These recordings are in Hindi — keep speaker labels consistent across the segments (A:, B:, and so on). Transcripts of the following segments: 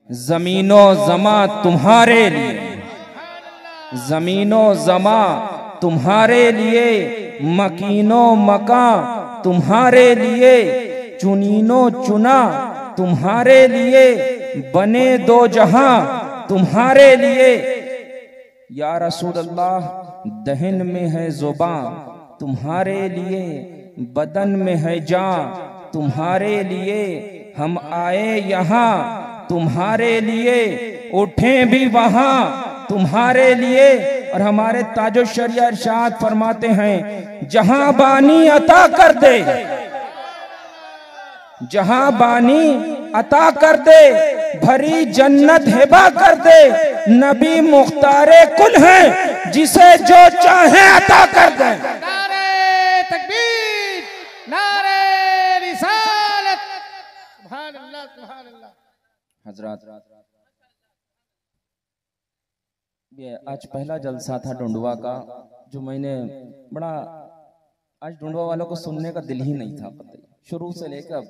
A: जमीनो जमा तुम्हारे लिए, जमीनो जमा तुम्हारे लिए, मकीनो मका तुम्हारे लिए, चुनीनो चुना तुम्हारे लिए, बने दो जहां तुम्हारे लिए। या रसूल अल्लाह, दहन में है जुबां तुम्हारे लिए, बदन में है जान तुम्हारे लिए। हम आए यहाँ तुम्हारे लिए, उठे भी वहां तुम्हारे लिए। और हमारे ताजो शरिया इरशाद फरमाते हैं, जहां बानी अता कर दे, जहां बानी अता कर दे, भरी जन्नत हिबा कर दे। नबी मुख्तारे कुल है, जिसे जो चाहे अता कर दे।
B: नारे तकबीर, नारे रिसालत, सुभान अल्लाह, सुभान अल्लाह।
A: हजरत, ये आज पहला जलसा था डुंडवा का, जो मैंने बड़ा, आज डुंडवा वालों को सुनने का दिल ही नहीं था। शुरू से लेकर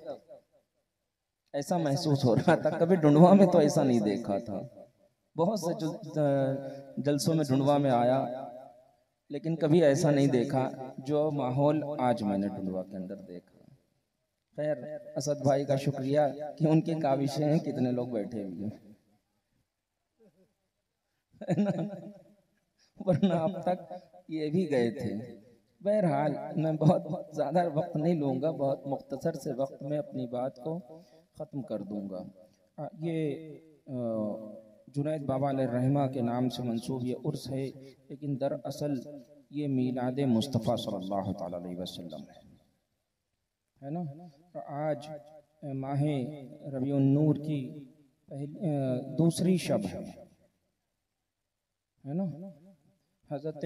A: ऐसा महसूस हो रहा था, कभी डुंडवा में तो ऐसा नहीं देखा था। बहुत से जलसों में डुंडवा में आया, लेकिन कभी ऐसा नहीं देखा जो माहौल आज मैंने डुंडवा के अंदर देखा। खैर, असद भाई का शुक्रिया कि उनकी काविशें हैं, कितने लोग बैठे हुए हैं, वरना अब तक ये भी गए थे। बहरहाल, मैं बहुत ज़्यादा वक्त नहीं लूँगा, बहुत मुख्तसर से वक्त में अपनी बात को ख़त्म कर दूँगा। ये जुनैद बाबा अलैहिर्रहमा के नाम से मंसूब ये उर्स है, लेकिन दरअसल ये मीलाद मुस्तफ़ा सल्लल्लाहु तआला अलैहि वसल्लम है ना। तो आज माह रबीउन नूर की दूसरी शब है ना। हज़रत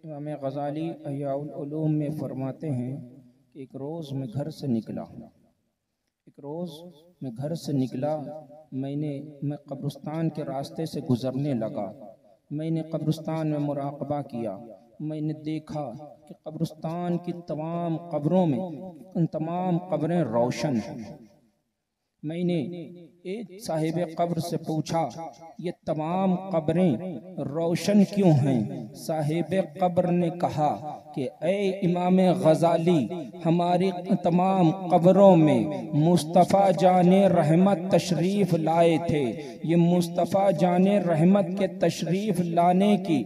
A: इमाम गज़ाली अहयाउल उलूम में फरमाते हैं कि एक रोज़ मैं घर से निकला, मैं कब्रिस्तान के रास्ते से गुज़रने लगा। मैंने कब्रिस्तान में मुराक़बा किया। मैंने देखा कि कब्रिस्तान की तमाम कब्रों में तमाम कब्रें रोशन हैं। मैंने एक साहिब कब्र से पूछा, ये तमाम कब्रें रोशन क्यों हैं? साहिब कब्र ने कहा कि ए इमाम गज़ाली, हमारी तमाम कब्रों में मुस्तफ़ा जाने रहमत तशरीफ़ लाए थे। ये मुस्तफ़ा जाने रहमत के तशरीफ़ लाने की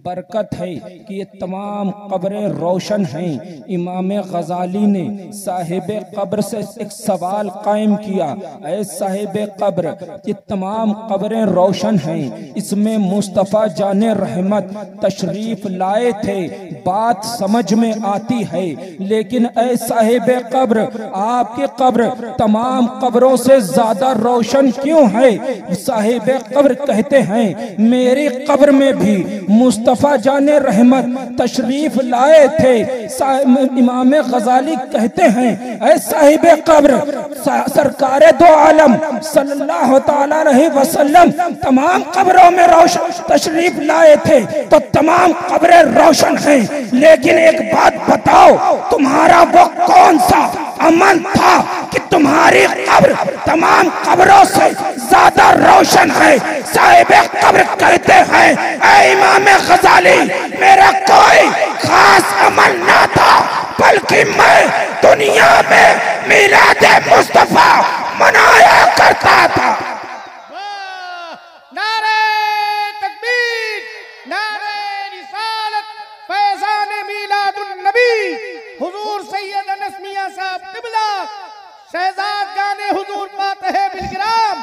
A: बरकत है कि ये तमाम कब्रें रोशन हैं। इमाम गज़ाली ने साहिब कब्र से एक सवाल कायम किया, ऐ साहिब कब्र, ये तमाम कब्रें रोशन हैं, इसमें मुस्तफ़ा जाने रहमत तशरीफ लाए थे, बात समझ में आती है, लेकिन ऐ साहिब कब्र, आपके कब्र तमाम कब्रों से ज्यादा रोशन क्यों है? साहिब कब्र कहते हैं, मेरी कब्र में भी मुस्तफ़ा जाने रहमत तशरीफ लाए थे। इमाम गज़ाली कहते हैं, ऐ साहिब कब्र, सरकारे दो आलम सल्लल्लाहु तआला अलैहि वसल्लम तमाम कब्रों में रोशन तशरीफ लाए थे, तो तमाम कब्रें रोशन हैं, लेकिन एक बात बताओ, तुम्हारा वो कौन सा अमल था कि तुम्हारी कब्र तमाम कब्रों से ज्यादा रोशन है? साहिब कब्र कहते हैं, ऐ इमाम गज़ाली, मेरा कोई खास अमल ना था, बल्कि मैं दुनिया में मिलाद मुस्तफ़ा मनाया करता था।
B: नारे तकबीर, नारे रिसालत, फैज़ान मीलादुन नबी, हुजूर सैयद अनस मियां साहब क़िबला, शहजाद गाने हुजूर फातिह बिलकिराम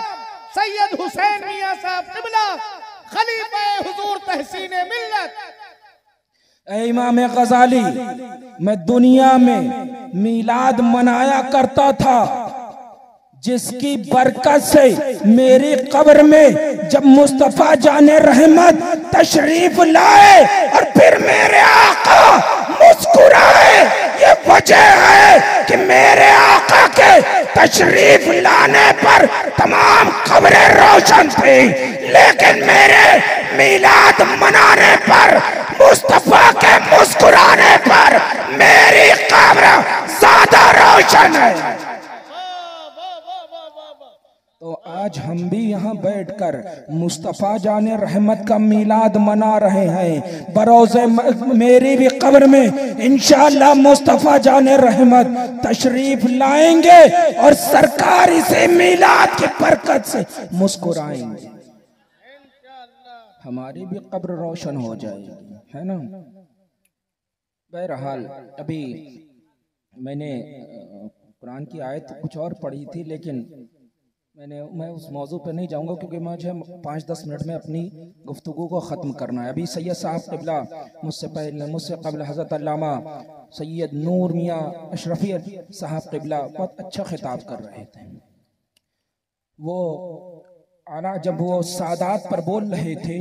B: सैयद हुसैन मियां साहब क़िबला, खलीफा हुजूर तहसीन मिल्लत।
A: ऐ इमाम गज़ाली, मैं दुनिया में मीलाद मनाया करता था, जिसकी बरकत से मेरी कब्र में जब मुस्तफ़ा जाने रहमत तशरीफ लाए और फिर मेरे आका मुस्कुराए, ये वजह है कि मेरे आका के तशरीफ लाने पर तमाम कब्रें रोशन थी, लेकिन मेरे मीलाद मनाने पर, मुस्तफ़ा के मुस्कुराने पर मेरी कब्र ज्यादा रोशन है। तो आज हम भी यहाँ बैठकर मुस्तफ़ा जाने रहमत का मीलाद मना रहे हैं। बरोज़े मेरी भी कब्र में इंशाअल्लाह मुस्तफ़ा जाने रहमत तशरीफ लाएंगे और सरकार इसे मीलाद की बरकत से मुस्कुराएंगे, हमारी भी कब्र रोशन हो जाएगी, है ना। बहरहाल अभी मैंने कुरान की आयत कुछ और पढ़ी थी, लेकिन मैं उस मौजू पे नहीं जाऊंगा क्योंकि मुझे 5-10 मिनट में अपनी गुफ्तगू को ख़त्म करना है। अभी सैयद साहब क़िबला मुझसे क़ब्ल हज़रत अल्लामा सैयद नूर मियाँ अशरफी साहब क़िबला बहुत अच्छा खिताब कर रहे थे। वो आला जब वो सादात पर बोल रहे थे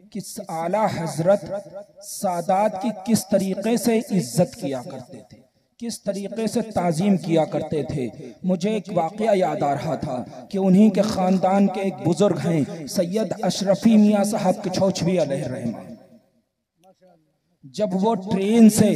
A: कि आला हजरत सादात की किस तरीके से इज्जत किया करते थे, किस तरीके से ताज़ीम किया करते थे, मुझे एक वाक़या याद आ रहा था कि उन्हीं के ख़ानदान के एक बुज़ुर्ग हैं सैयद अशरफी मियाँ साहब किछौछवी अलैहिर्रहमा। जब वो ट्रेन से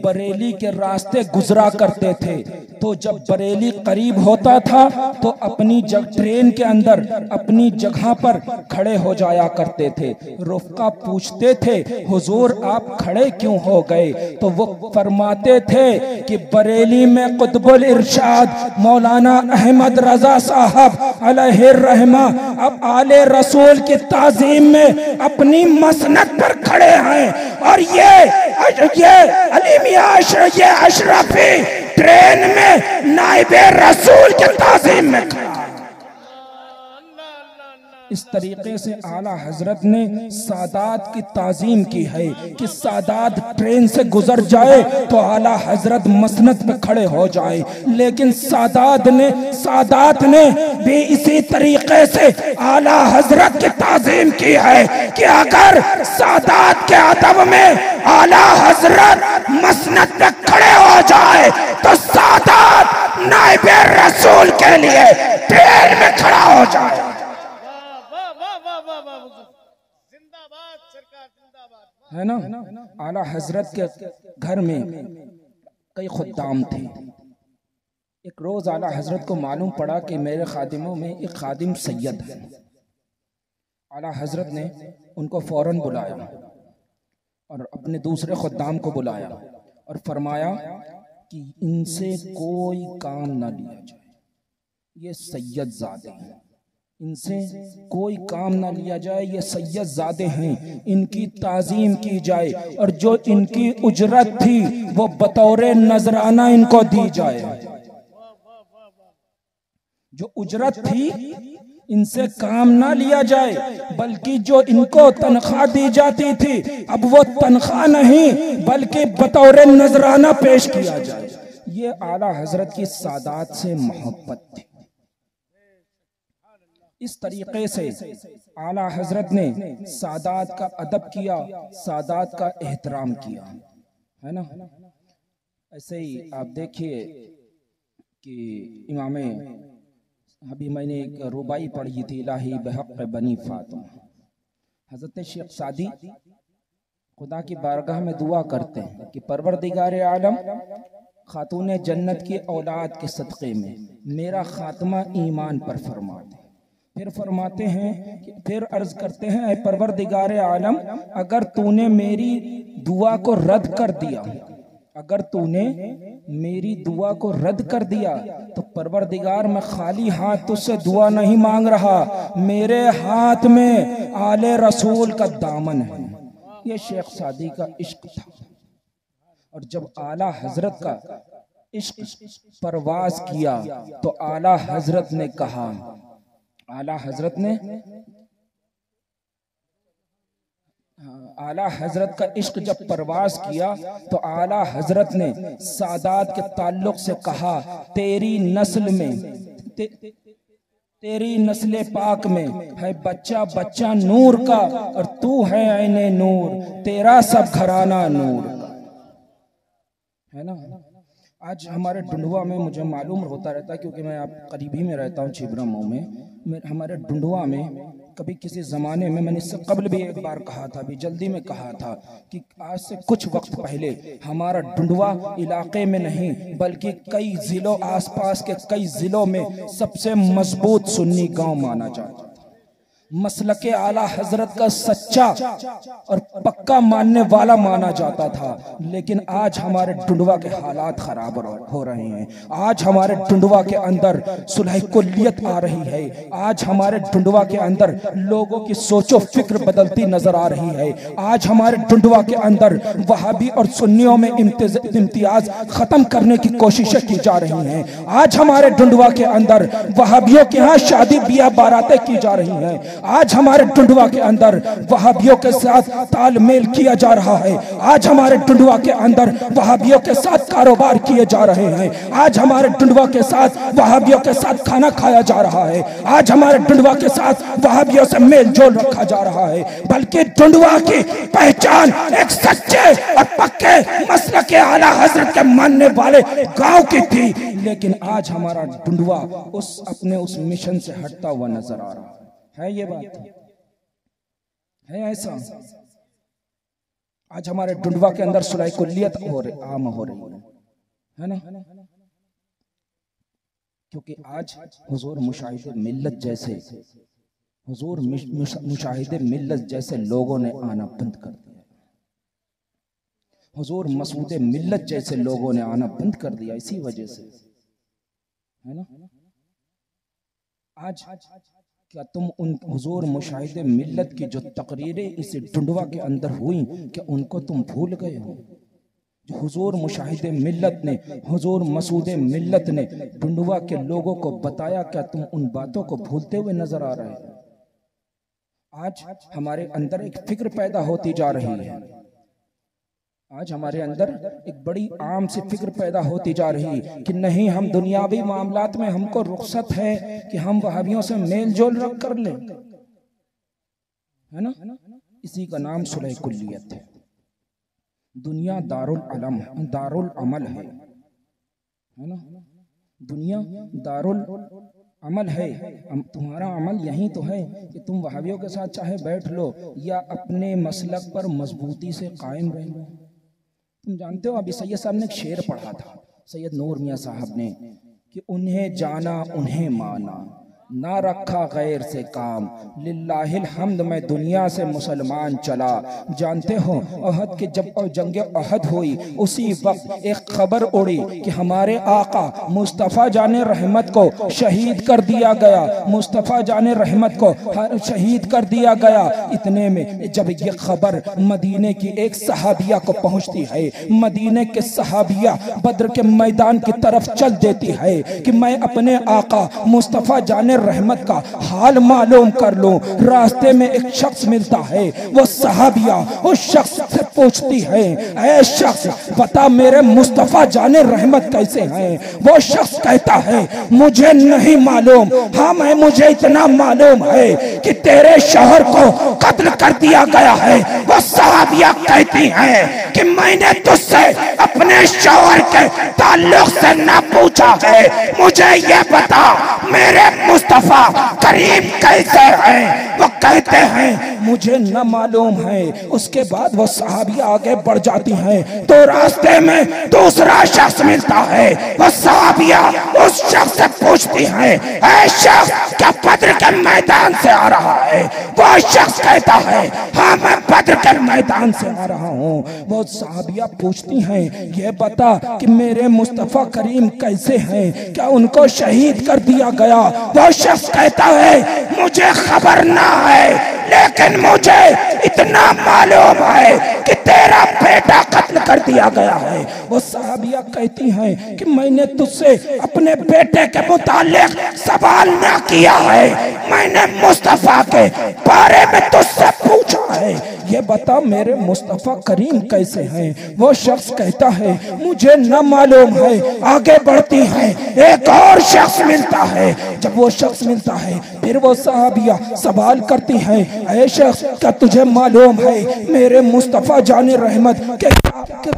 A: बरेली के रास्ते गुजरा करते थे तो जब बरेली करीब होता था तो अपनी ट्रेन के अंदर अपनी जगह पर खड़े हो जाया करते थे। रुफ़क़ा पूछते थे हुजूर आप खड़े क्यों हो गए, तो वो फरमाते थे कि बरेली में कुतुबुल इरशाद मौलाना अहमद रजा साहब अलैहिर्रहमा अब आले रसूल की ताज़ीम में अपनी मसनद पर खड़े हैं और ये अली मियां ये अशरफी ट्रेन में नाइबे रसूल के ताज़ीम में खड़ा। इस तरीके से आला हजरत ने सादात की ताज़ीम की है कि सादात ट्रेन से गुजर जाए तो आला हजरत मसनद पे खड़े हो जाए। लेकिन सादात ने भी इसी तरीके से आला हजरत की ताज़ीम की है कि अगर सादात के अदब में आला हजरत मसनद पे खड़े हो जाए तो सादात नाइबे रसूल के लिए ट्रेन में खड़ा हो जाए। है ना। आला हजरत के घर में कई खुद्दाम थे। एक रोज आला हजरत को मालूम पड़ा कि मेरे खादिमों में एक खादिम सैयद है। आला हजरत ने उनको फौरन बुलाया और अपने दूसरे खुद्दाम को बुलाया और फरमाया कि इनसे कोई काम ना लिया जाए, ये सैयद ज़ादे हैं, इनसे कोई काम ना लिया जाए, ये सैयद ज़ादे हैं, इनकी ताज़ीम की जाए और जो इनकी उजरत थी वो बतौर नजराना इनको दी जाए। जो उजरत थी इनसे काम ना लिया जाए बल्कि जो इनको तनख्वाह दी जाती थी अब वो तनख्वाह नहीं बल्कि बतौर नजराना पेश किया जाए। ये आला हजरत की सादात से मोहब्बत थी। इस तरीके से आला हजरत ने सादात का अदब किया, सादात का एहतराम किया, है ना। ऐसे ही आप देखिए कि इमाम, अभी मैंने एक रुबाई पढ़ी थी, इलाही बहक़ बनी फातिमा। हजरत शेख सादी खुदा की बारगाह में दुआ करते हैं कि परवरदिगार आलम खातून जन्नत की औलाद के सदक़े में मेरा खात्मा ईमान पर फरमा दे। फिर फरमाते हैं कि फिर अर्ज करते हैं, ऐ परवरदिगार आलम अगर तूने मेरी दुआ को रद्द कर दिया, अगर तूने मेरी दुआ को रद्द कर दिया तो परवरदिगार मैं खाली हाथ तुझसे दुआ नहीं मांग रहा, मेरे हाथ में आले रसूल का दामन है। ये शेख सादी का इश्क था। और जब आला हजरत का इश्क परवाज किया तो आला हजरत ने कहा, आला हजरत का इश्क जब परवाज किया तो आला हजरत ने सादात के ताल्लुक से कहा, तेरी नस्ल में तेरी नस्ल पाक में है बच्चा बच्चा नूर का और तू है ऐने नूर, तेरा सब घराना नूर का, है ना। आज हमारे डुंडुआ में मुझे मालूम होता रहता है क्योंकि मैं आप करीबी में रहता हूँ, छिबरा मऊ में। हमारे डुंडुआ में कभी किसी ज़माने में, मैंने इससे कबल भी एक बार कहा था, अभी जल्दी में कहा था कि आज से कुछ वक्त पहले हमारा डुंडवा इलाके में नहीं बल्कि कई ज़िलों, आसपास के कई ज़िलों में सबसे मजबूत सुन्नी गांव माना जाता, मसलके आला हजरत का सच्चा और पक्का मानने वाला माना जाता था। लेकिन आज हमारे डुंडवा के हालात खराब हो रहे हैं। आज हमारे डुंडवा के अंदर सुलह कुल्लियत आ रही है। आज हमारे डुंडवा के अंदर लोगों की सोचो फिक्र बदलती नजर आ रही है। आज हमारे डुंडवा के अंदर वहाबी और सुन्नियों में इम्तियाज खत्म करने की कोशिशें की जा रही हैं। आज हमारे डुंडवा के अंदर वहाबियों के यहाँ शादी ब्याह बारातें की जा रही हैं। आज हमारे डुंडवा के अंदर वहाबियों के साथ तालमेल किया जा रहा है। आज हमारे डुंडवा के अंदर वहाबियों के साथ कारोबार किए जा रहे हैं। आज हमारे डुंडवा के साथ वहाबियों के साथ खाना खाया जा रहा है। आज हमारे डुंडवा के साथ वहाबियों से मेल जोल रखा जा रहा है। बल्कि डुंडवा की पहचान एक सच्चे और पक्के मसलक के आला हजरत के मानने वाले गांव की थी। लेकिन आज हमारा डुंडवा उस मिशन से हटता हुआ नजर आ रहा है। ये बात है ऐसा। आज हमारे डुंडवा के अंदर सुलह कुल्लियत आम हो रही है ना, क्योंकि आज हुजूर मुशाहिदे मिल्लत जैसे लोगों ने आना बंद कर दिया। हुजूर मसूदे मिल्लत जैसे लोगों ने आना बंद कर दिया। इसी वजह से है ना। आज क्या तुम उन हुजूर मुशाहिदे मिल्लत की जो तकरीरें इस डुंडवा के अंदर हुई, क्या उनको तुम भूल गए हो? जो हुजूर मुशाहिदे मिल्लत ने, हुजूर मसूदे मिल्लत ने डुंडवा के लोगों को बताया, क्या तुम उन बातों को भूलते हुए नजर आ रहे हो? आज हमारे अंदर एक फिक्र पैदा होती जा रही है। आज हमारे अंदर एक बड़ी आम सी फिक्र पैदा होती जा रही है कि नहीं, हम दुनियावी मामलात में हमको रुख्सत है कि हम वहाबियों से मेल जोल रख कर ले, है ना। इसी का नाम सुलह कुल्लियत है। दुनिया दारुल अमल है ना। दुनिया दारुल अमल है। तुम्हारा अमल यही तो है कि तुम वहाबियों के साथ चाहे बैठ लो या अपने मसलक पर मजबूती से कायम रह लो। तुम जानते हो, अभी सैयद साहब ने एक शेर पढ़ा था, सैयद नूर मियाँ साहब ने, कि उन्हें जाना उन्हें माना, ना रखा गैर से काम, लिल्लाहिल हम्द मैं दुनिया से मुसलमान चला। जानते हो, अहद के जब जंग अहद हुई उसी वक्त एक खबर उड़ी कि हमारे आका मुस्तफ़ा जाने रहमत को शहीद कर दिया गया। मुस्तफ़ा जाने रहमत को शहीद कर दिया गया। इतने में जब ये खबर मदीने की एक सहाबिया को पहुंचती है, मदीने के सहाबिया बद्र के मैदान की तरफ चल देती है कि मैं अपने आका मुस्तफ़ा जाने रहमत का हाल मालूम कर लूं। रास्ते में एक शख्स मिलता है, वो सहाबिया उस शख्स से पूछती है, ऐ शख्स बता मेरे मुस्तफ़ा जाने रहमत कैसे हैं? वो शख्स कहता है, मुझे नहीं मालूम। हाँ, मुझे इतना मालूम है कि तेरे शौहर को कत्ल कर दिया गया है। वो सहाबिया कहती है कि मैंने तुझसे अपने शौहर के ताल्लुक से ना पूछा है, मुझे ये बता मेरे मुस्तफा करीम कैसे हैं? वो कहते हैं मुझे न मालूम है। उसके बाद वो सहाबिया आगे बढ़ जाती हैं तो रास्ते में दूसरा शख्स मिलता है। वो सहाबिया उस शख्स से पूछती हैं, ऐ शख्स क्या बद्र के मैदान से आ रहा है? वो शख्स कहता है, हाँ मैं बद्र के मैदान से आ रहा हूँ। वो सहाबिया पूछती हैं, ये बता कि मेरे मुस्तफा करीम कैसे हैं? क्या उनको शहीद कर दिया गया? वो शख्स कहता है, मुझे खबर ना है, लेकिन मुझे इतना मालूम है कि तेरा बेटा कत्ल कर दिया गया है। वो सहाबिया कहती हैं कि मैंने तुझसे अपने बेटे के मुतालिक सवाल ना किया है, मैंने मुस्तफा के बारे में तुझसे पूछा है। ये बता मेरे मुस्तफा करीम कैसे हैं? वो शख्स कहता है, मुझे न मालूम है। आगे बढ़ती है, एक और शख्स मिलता है। जब वो शख्स मिलता है फिर वो सहाबिया सवाल करती है, ऐ शख्स क्या तुझे मालूम है मेरे मुस्तफा जाने रहमत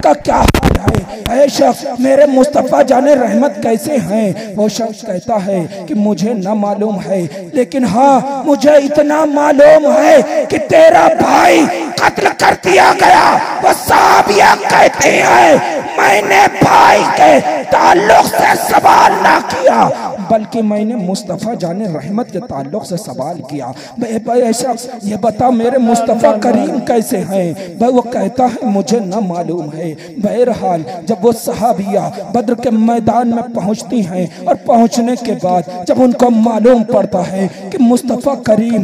A: का क्या हाल है? ऐ शख्स मेरे मुस्तफ़ा जाने रहमत कैसे हैं? वो शख्स कहता है कि मुझे न मालूम है, लेकिन हाँ मुझे इतना मालूम है कि तेरा भाई कत्ल कर दिया गया। वो साहबिया कहते हैं मैंने भाई के ताल्लुक से सवाल ना किया, बल्कि मैंने मुस्तफ़ा जाने रहमत के ताल्लुक से सवाल किया। ऐसा ये बता मेरे मुस्तफ़ा करीम कैसे हैं? भाई वो कहता है मुझे न मालूम है। बहरहाल जब वो सहाबिया बद्र के मैदान में पहुंचती हैं और पहुंचने के बाद जब उनको मालूम पड़ता है कि मुस्तफ़ा करीम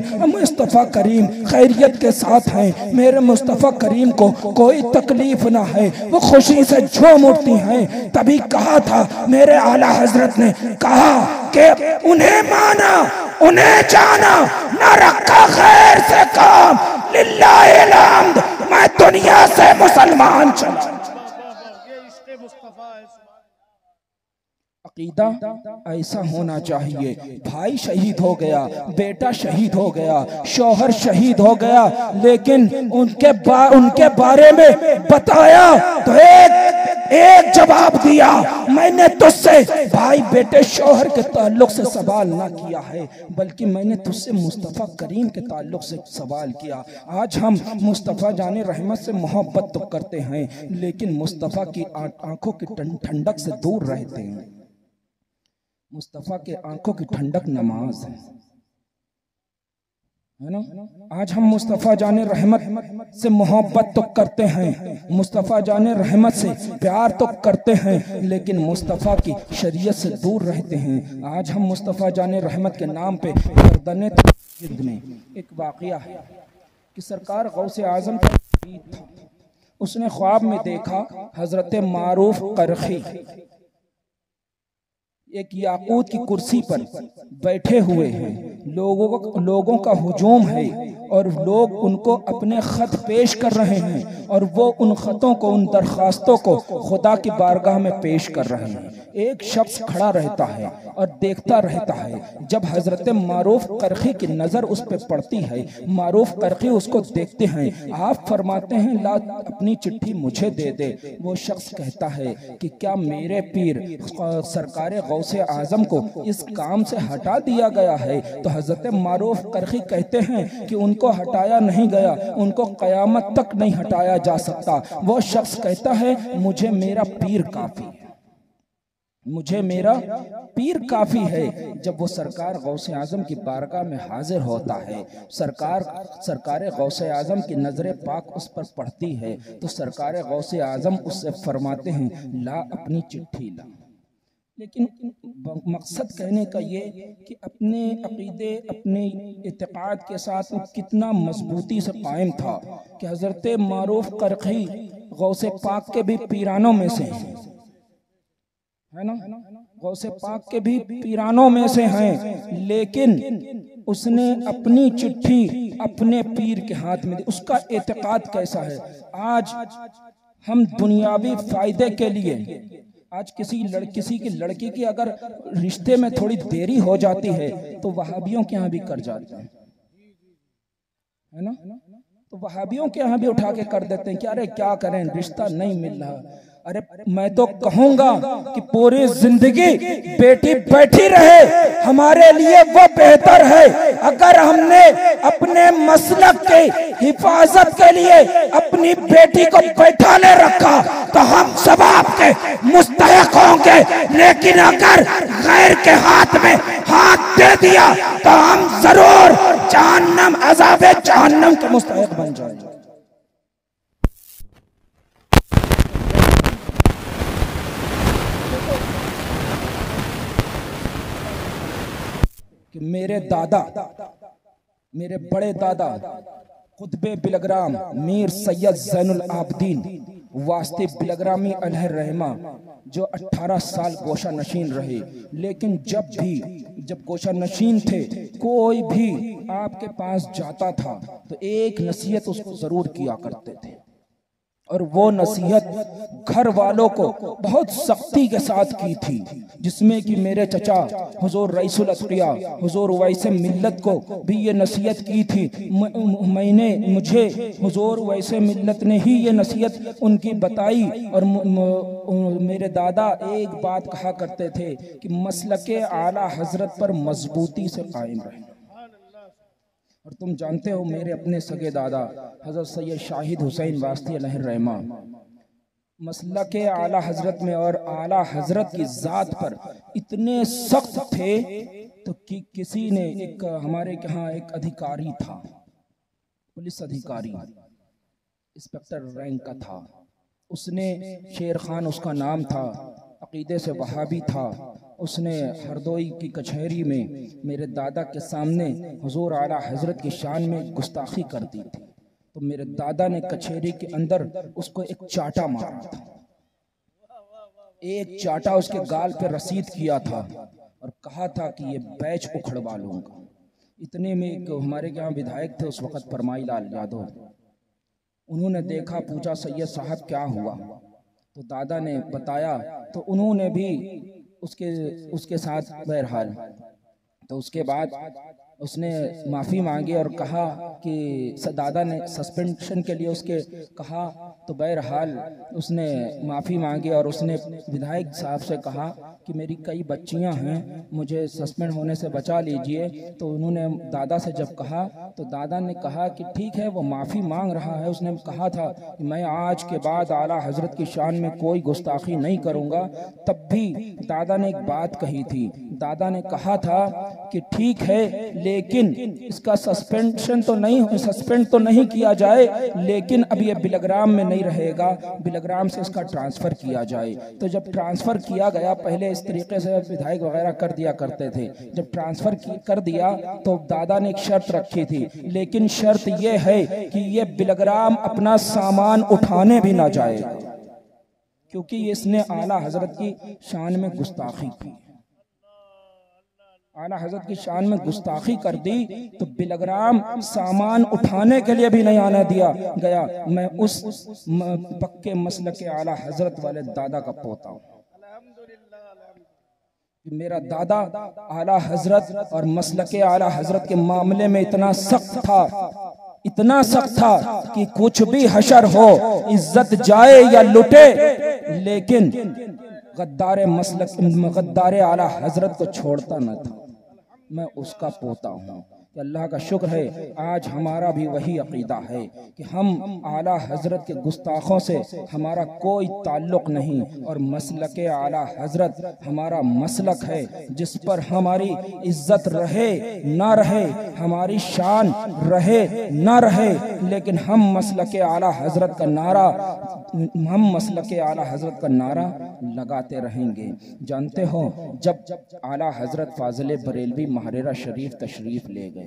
A: खैरियत के साथ हैं, मेरे मुस्तफ़ा करीम को कोई तकलीफ ना है, वो खुशी से झूम उठती हैं। तभी कहा था मेरे आला हजरत ने कहा कि उन्हें माना उन्हें जाना, न रखा खैर से काम, लिल्लाहिल हम्द, मैं दुनिया से मुसलमान चला। अकीदा ऐसा होना चाहिए। भाई शहीद हो गया, बेटा शहीद हो गया, शौहर शहीद हो गया, लेकिन उनके बारे में बताया तो एक जवाब दिया, मैंने तुझसे भाई बेटे शौहर के ताल्लुक से सवाल ना किया है, बल्कि मैंने तुझसे मुस्तफ़ा करीम के ताल्लुक से सवाल किया। आज हम मुस्तफ़ा जाने रहमत से मोहब्बत तो करते हैं, लेकिन मुस्तफ़ा की आंखों की ठंडक से दूर रहते हैं। मुस्तफ़ा के आंखों की ठंडक नमाज है ना। आज हम मुस्तफ़ा जाने रहमत से मोहब्बत तो करते हैं, मुस्तफ़ा जाने रहमत से प्यार तो करते हैं, लेकिन मुस्तफ़ा की शरीयत से दूर रहते हैं। आज हम मुस्तफ़ा जाने रहमत के नाम पे गर्दने जिद में एक वाक़या है कि सरकार गौसे आज़म का था, उसने ख्वाब में देखा हजरत मारूफ करखी एक याकूत की कुर्सी पर बैठे हुए हैं, लोगों का हुजूम है और लोग उनको अपने खत पेश कर रहे हैं और वो उन खतों को, उन दरखास्तों को खुदा की बारगाह में पेश कर रहे हैं। एक शख्स खड़ा रहता है और देखता रहता है। जब हजरत मारूफ करखी की नजर उस पर पड़ती है, मारूफ करखी उसको देखते हैं, आप फरमाते हैं ला अपनी चिट्ठी मुझे दे दे। वो शख्स कहता है कि क्या मेरे पीर सरकार गौसे आजम को इस काम से हटा दिया गया है? तो हजरत मारूफ करखी कहते हैं कि उनको हटाया नहीं गया, उनको कयामत तक नहीं हटाया जा सकता। वो शख्स कहता है मुझे मेरा पीर काफी है, मुझे मेरा पीर काफी है। जब वो सरकार गौसे आजम की बारगाह में हाजिर होता है, सरकार गौसे आजम की नजर पाक उस पर पड़ती है, तो सरकार गौसे आजम उससे फरमाते हैं ला अपनी चिट्ठी ला। लेकिन मकसद कहने का ये कि अपने अकीदे, अपने इत्तेकाद के साथ वो कितना मजबूती से कायम था कि हजरत मारूफ करखी गौसे पाक के भी पीरानों में से है ना, गौसे पाक के भी पीरानों में से हैं, लेकिन उसने अपनी चिट्ठी अपने पीर के हाथ में दी। उसका एतकाद कैसा है? आज हम दुनियावी फायदे के लिए, आज किसी की लड़की की अगर रिश्ते में थोड़ी देरी हो जाती है तो वहाबियों के यहाँ भी कर जाते हैं, है ना। तो वहाबियों के यहाँ भी उठा के कर देते हैं कि अरे क्या करें, रिश्ता नहीं मिल रहा। अरे मैं तो कहूंगा कि पूरी जिंदगी बेटी बैठी रहे, हमारे लिए वो बेहतर है। अगर हमने अपने मसलक के हिफाजत के लिए अपनी बेटी को बैठाने रखा तो हम सवाब के मुस्तहिक होंगे, लेकिन अगर गैर के हाथ में हाथ दे दिया तो हम जरूर जहन्नम, अज़ाबे जहन्नम के मुस्तहिक बन जाएंगे। कि मेरे दादा, मेरे बड़े दादा कुतबे बिलग्राम मीर सैयद ज़ैनुल आबदीन वास्ते बिलग्रामी अलैहि रहमा, जो 18 साल गोशा नशीन रहे, लेकिन जब गोशा नशीन थे, कोई भी आपके पास जाता था तो एक नसीहत उसको जरूर किया करते थे और वो नसीहत घर वालों को बहुत सख्ती के साथ की थी, जिसमें कि मेरे चचा हुजूर रईसुल अत्किया हुजूर वैसे मिल्लत को भी ये नसीहत की थी। मुझे हुजूर वैसे मिल्लत ने ही ये नसीहत उनकी बताई। और मेरे दादा एक बात कहा करते थे कि मसलके आला हजरत पर मजबूती से कायम रहे। और तुम जानते हो मेरे अपने सगे दादा हजरत सैयद शाहिद हुसैन वास्ती अलैहि रहमा मसलके आला हजरत में और आला हजरत की जात पर इतने सख्त थे तो कि किसी ने एक हमारे यहाँ एक अधिकारी था, पुलिस अधिकारी, इंस्पेक्टर रैंक का था। उसने शेर खान उसका नाम था, अकीदे से वहाबी था। उसने हरदोई की कचहरी में मेरे दादा के सामने हुजूर आला हजरत की शान में गुस्ताखी कर दी थी। तो मेरे दादा ने कचहरी के अंदर उसको एक चाटा मारा था, एक चाटा उसके गाल पे रसीद किया था और कहा था कि ये बैच उखड़वा लूंगा। इतने में एक हमारे यहाँ विधायक थे उस वक्त परमाई लाल यादव, उन्होंने देखा, पूछा सैयद साहब क्या हुआ। तो दादा ने बताया तो उन्होंने भी उसके साथ बहरहाल। तो उसके बाद उसने माफ़ी मांगी और कहा कि दादा ने सस्पेंशन के लिए उसके कहा। तो बहरहाल उसने माफ़ी मांगी और उसने विधायक साहब से कहा कि मेरी कई बच्चियां हैं, मुझे सस्पेंड होने से बचा लीजिए। तो उन्होंने दादा से जब कहा तो दादा ने कहा कि ठीक है, वो माफ़ी मांग रहा है। उसने कहा था कि मैं आज के बाद आला हजरत की शान में कोई गुस्ताखी नहीं करूँगा। तब भी दादा ने एक बात कही थी, दादा ने कहा था कि ठीक है लेकिन इसका सस्पेंड तो नहीं किया जाए, लेकिन अब ये बिलग्राम में नहीं रहेगा, बिलग्राम से इसका ट्रांसफ़र किया जाए। तो जब ट्रांसफ़र किया गया, पहले इस तरीके से विधायक वगैरह कर दिया करते थे, जब ट्रांसफ़र कर दिया तो दादा ने एक शर्त रखी थी, लेकिन शर्त ये है कि ये बिलग्राम अपना सामान उठाने भी ना जाए, क्योंकि इसने आला हजरत की शान में गुस्ताखी की। आला हजरत की शान में गुस्ताखी कर दी तो बिलग्राम सामान उठाने के लिए भी नहीं आने दिया गया। मैं उस पक्के मसलके आला हजरत वाले दादा का पोता हूँ। मेरा दादा आला हजरत और मसलके आला हजरत के मामले में इतना सख्त था कि कुछ भी हशर हो, इज्जत जाए या लुटे, लेकिन गद्दारे आला हजरत को छोड़ता न था। मैं उसका पोता हूँ। कि अल्लाह का शुक्र है आज हमारा भी वही अकीदा है कि हम आला हजरत के गुस्ताखों से हमारा कोई ताल्लुक़ नहीं, और मसलके आला हजरत हमारा मसलक है जिस पर हमारी इज्जत रहे ना रहे, हमारी शान रहे ना रहे, लेकिन हम मसलके आला हजरत का नारा लगाते रहेंगे। जानते हो जब आला हजरत फाजिल बरेलवी महरेरा शरीफ तशरीफ ले गए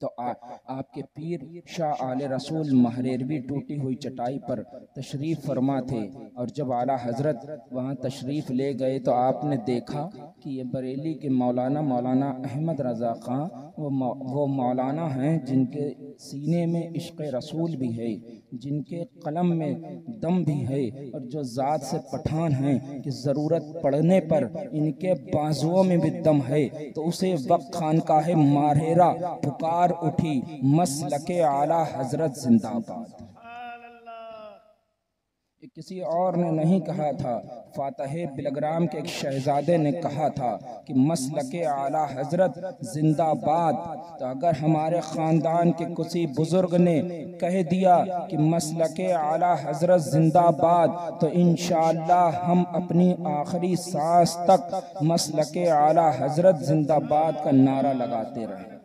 A: तो आपके पीर शाह आले रसूल महरेरवी टूटी हुई चटाई पर तशरीफ़ फरमा थे। और जब आला हजरत वहाँ तशरीफ़ ले गए तो आपने देखा कि ये बरेली के मौलाना अहमद रज़ा ख़ां वो मौलाना हैं जिनके सीने में इश्क़ रसूल भी है, जिनके कलम में दम भी है, और जो ज़ात से पठान हैं कि ज़रूरत पड़ने पर इनके बाजुओं में भी दम है। तो उसे वक्त खानकाहे मारहेरा पुकार उठी, मसलके आला हजरत जिंदाबाद। किसी और ने नहीं कहा था, फातह बिलग्राम के एक शहजादे ने कहा था कि मसलके आला हजरत जिंदाबाद। तो अगर हमारे ख़ानदान के किसी बुजुर्ग ने कह दिया कि मसलके आला हजरत जिंदाबाद, तो इंशाअल्लाह हम अपनी आखिरी सांस तक मसलके आला हजरत जिंदाबाद का नारा लगाते रहें।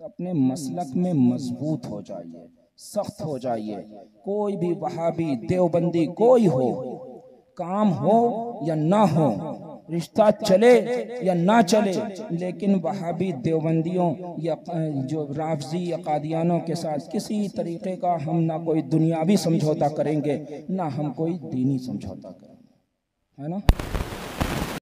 A: तो अपने मसलक में मजबूत हो जाइए, सख्त हो जाइए। कोई भी वहाबी देवबंदी कोई हो, काम हो या ना हो, रिश्ता चले या ना चले, लेकिन वहाबी देवबंदियों या जो राफजी या कादियानों के साथ किसी तरीके का हम ना कोई दुनियावी समझौता करेंगे, ना हम कोई दीनी समझौता करेंगे, है ना।